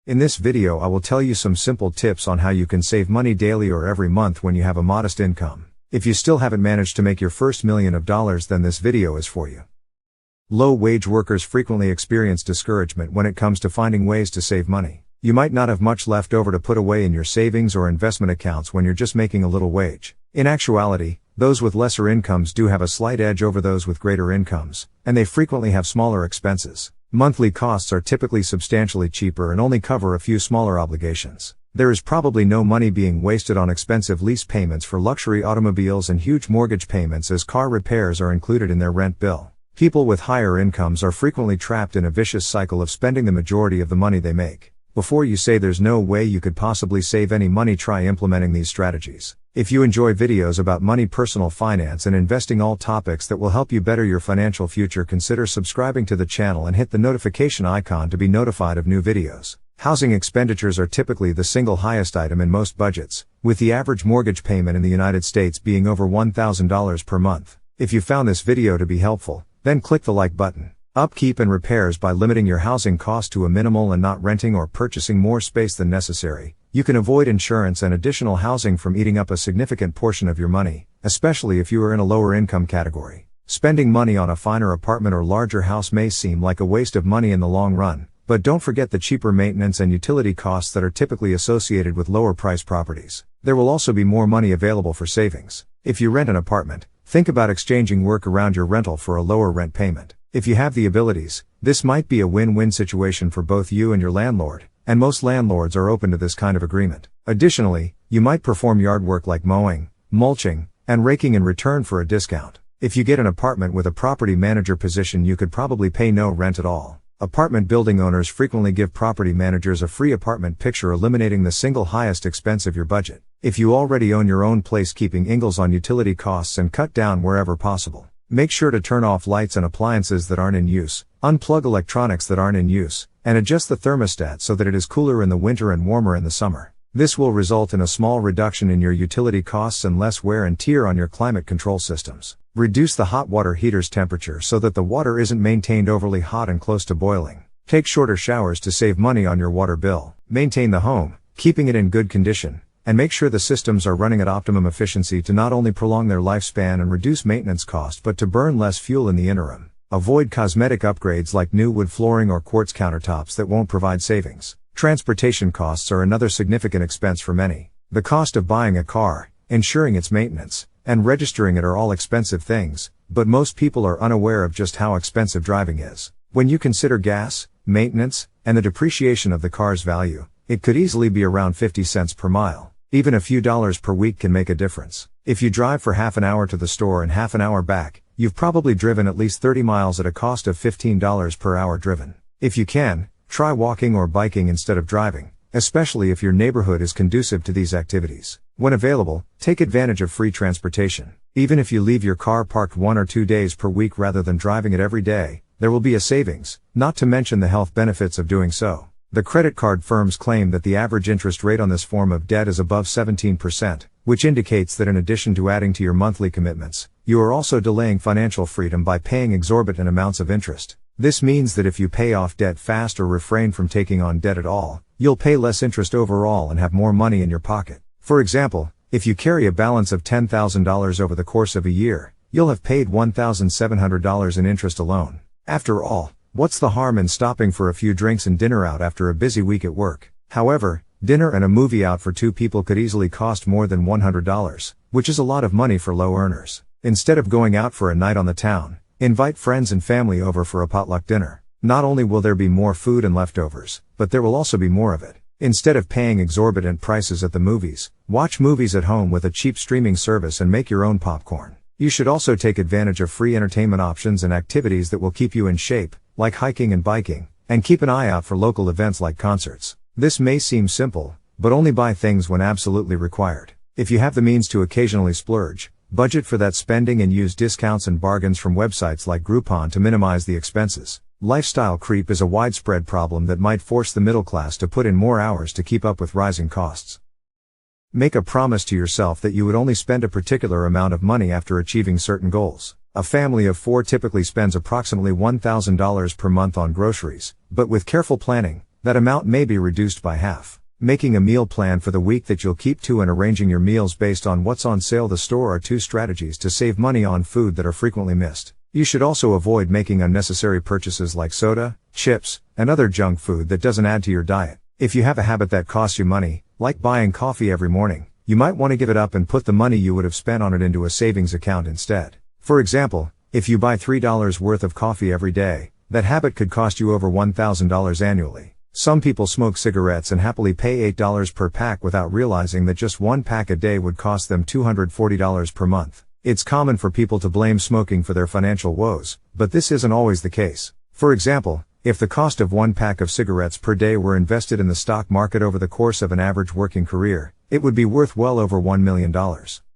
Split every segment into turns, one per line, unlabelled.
In this video I will tell you some simple tips on how you can save money daily or every month when you have a modest income. If you still haven't managed to make your first $1 million, then this video is for you. Low-wage workers frequently experience discouragement when it comes to finding ways to save money. You might not have much left over to put away in your savings or investment accounts when you're just making a little wage. In actuality, those with lesser incomes do have a slight edge over those with greater incomes, and they frequently have smaller expenses. Monthly costs are typically substantially cheaper and only cover a few smaller obligations. There is probably no money being wasted on expensive lease payments for luxury automobiles and huge mortgage payments, as car repairs are included in their rent bill. People with higher incomes are frequently trapped in a vicious cycle of spending the majority of the money they make. Before you say there's no way you could possibly save any money, try implementing these strategies. If you enjoy videos about money, personal finance and investing, all topics that will help you better your financial future, consider subscribing to the channel and hit the notification icon to be notified of new videos. Housing expenditures are typically the single highest item in most budgets, with the average mortgage payment in the United States being over $1,000 per month. If you found this video to be helpful, then click the like button. Upkeep and repairs. By limiting your housing cost to a minimal and not renting or purchasing more space than necessary, you can avoid insurance and additional housing from eating up a significant portion of your money, especially if you are in a lower income category. Spending money on a finer apartment or larger house may seem like a waste of money in the long run, but don't forget the cheaper maintenance and utility costs that are typically associated with lower priced properties. There will also be more money available for savings. If you rent an apartment, think about exchanging work around your rental for a lower rent payment. If you have the abilities, this might be a win-win situation for both you and your landlord, and most landlords are open to this kind of agreement. Additionally, you might perform yard work like mowing, mulching, and raking in return for a discount. If you get an apartment with a property manager position, you could probably pay no rent at all. Apartment building owners frequently give property managers a free apartment picture, eliminating the single highest expense of your budget. If you already own your own place, keeping angles on utility costs and cut down wherever possible. Make sure to turn off lights and appliances that aren't in use, unplug electronics that aren't in use, and adjust the thermostat so that it is cooler in the winter and warmer in the summer. This will result in a small reduction in your utility costs and less wear and tear on your climate control systems. Reduce the hot water heater's temperature so that the water isn't maintained overly hot and close to boiling. Take shorter showers to save money on your water bill. Maintain the home, keeping it in good condition, and make sure the systems are running at optimum efficiency to not only prolong their lifespan and reduce maintenance costs but to burn less fuel in the interim. Avoid cosmetic upgrades like new wood flooring or quartz countertops that won't provide savings. Transportation costs are another significant expense for many. The cost of buying a car, ensuring its maintenance, and registering it are all expensive things, but most people are unaware of just how expensive driving is. When you consider gas, maintenance, and the depreciation of the car's value, it could easily be around 50 cents per mile. Even a few dollars per week can make a difference. If you drive for half an hour to the store and half an hour back, you've probably driven at least 30 miles at a cost of $15 per hour driven. If you can, try walking or biking instead of driving, especially if your neighborhood is conducive to these activities. When available, take advantage of free transportation. Even if you leave your car parked 1 or 2 days per week rather than driving it every day, there will be a savings, not to mention the health benefits of doing so. The credit card firms claim that the average interest rate on this form of debt is above 17%, which indicates that in addition to adding to your monthly commitments, you are also delaying financial freedom by paying exorbitant amounts of interest. This means that if you pay off debt fast or refrain from taking on debt at all, you'll pay less interest overall and have more money in your pocket. For example, if you carry a balance of $10,000 over the course of a year, you'll have paid $1,700 in interest alone. After all, what's the harm in stopping for a few drinks and dinner out after a busy week at work? However, dinner and a movie out for 2 people could easily cost more than $100, which is a lot of money for low earners. Instead of going out for a night on the town, invite friends and family over for a potluck dinner. Not only will there be more food and leftovers, but there will also be more of it. Instead of paying exorbitant prices at the movies, watch movies at home with a cheap streaming service and make your own popcorn. You should also take advantage of free entertainment options and activities that will keep you in shape, like hiking and biking, and keep an eye out for local events like concerts. This may seem simple, but only buy things when absolutely required. If you have the means to occasionally splurge, budget for that spending and use discounts and bargains from websites like Groupon to minimize the expenses. Lifestyle creep is a widespread problem that might force the middle class to put in more hours to keep up with rising costs. Make a promise to yourself that you would only spend a particular amount of money after achieving certain goals. A family of 4 typically spends approximately $1,000 per month on groceries, but with careful planning, that amount may be reduced by half. Making a meal plan for the week that you'll keep to and arranging your meals based on what's on sale at the store are two strategies to save money on food that are frequently missed. You should also avoid making unnecessary purchases like soda, chips, and other junk food that doesn't add to your diet. If you have a habit that costs you money, like buying coffee every morning, you might want to give it up and put the money you would have spent on it into a savings account instead. For example, if you buy $3 worth of coffee every day, that habit could cost you over $1,000 annually. Some people smoke cigarettes and happily pay $8 per pack without realizing that just one pack a day would cost them $240 per month. It's common for people to blame smoking for their financial woes, but this isn't always the case. For example, if the cost of one pack of cigarettes per day were invested in the stock market over the course of an average working career, it would be worth well over $1 million.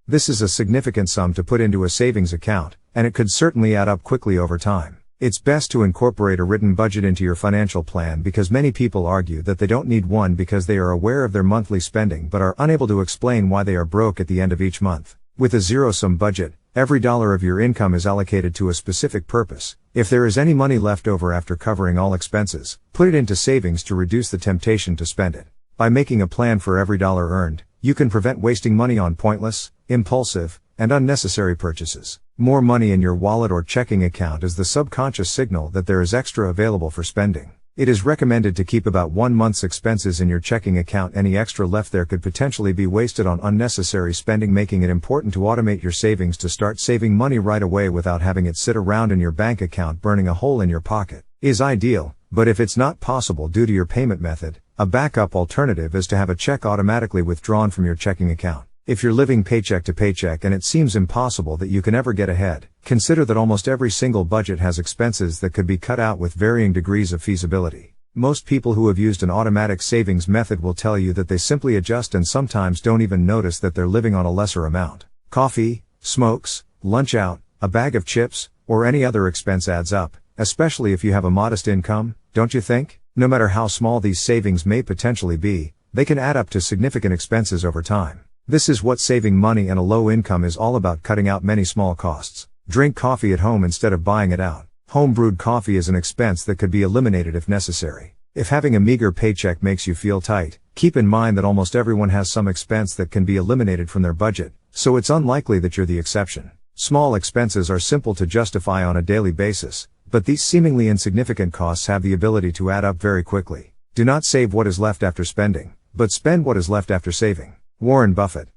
This is a significant sum to put into a savings account, and it could certainly add up quickly over time. It's best to incorporate a written budget into your financial plan because many people argue that they don't need one because they are aware of their monthly spending but are unable to explain why they are broke at the end of each month. With a zero-sum budget, every dollar of your income is allocated to a specific purpose. If there is any money left over after covering all expenses, put it into savings to reduce the temptation to spend it. By making a plan for every dollar earned, you can prevent wasting money on pointless, impulsive, and unnecessary purchases. More money in your wallet or checking account is the subconscious signal that there is extra available for spending. It is recommended to keep about 1 month's expenses in your checking account. Any extra left there could potentially be wasted on unnecessary spending, making it important to automate your savings to start saving money right away without having it sit around in your bank account burning a hole in your pocket. Is ideal, but if it's not possible due to your payment method, a backup alternative is to have a check automatically withdrawn from your checking account. If you're living paycheck to paycheck and it seems impossible that you can ever get ahead, consider that almost every single budget has expenses that could be cut out with varying degrees of feasibility. Most people who have used an automatic savings method will tell you that they simply adjust and sometimes don't even notice that they're living on a lesser amount. Coffee, smokes, lunch out, a bag of chips, or any other expense adds up, especially if you have a modest income, don't you think? No matter how small these savings may potentially be, they can add up to significant expenses over time. This is what saving money and a low income is all about: cutting out many small costs. Drink coffee at home instead of buying it out. Home-brewed coffee is an expense that could be eliminated if necessary. If having a meager paycheck makes you feel tight, keep in mind that almost everyone has some expense that can be eliminated from their budget, so it's unlikely that you're the exception. Small expenses are simple to justify on a daily basis, but these seemingly insignificant costs have the ability to add up very quickly. Do not save what is left after spending, but spend what is left after saving. Warren Buffett.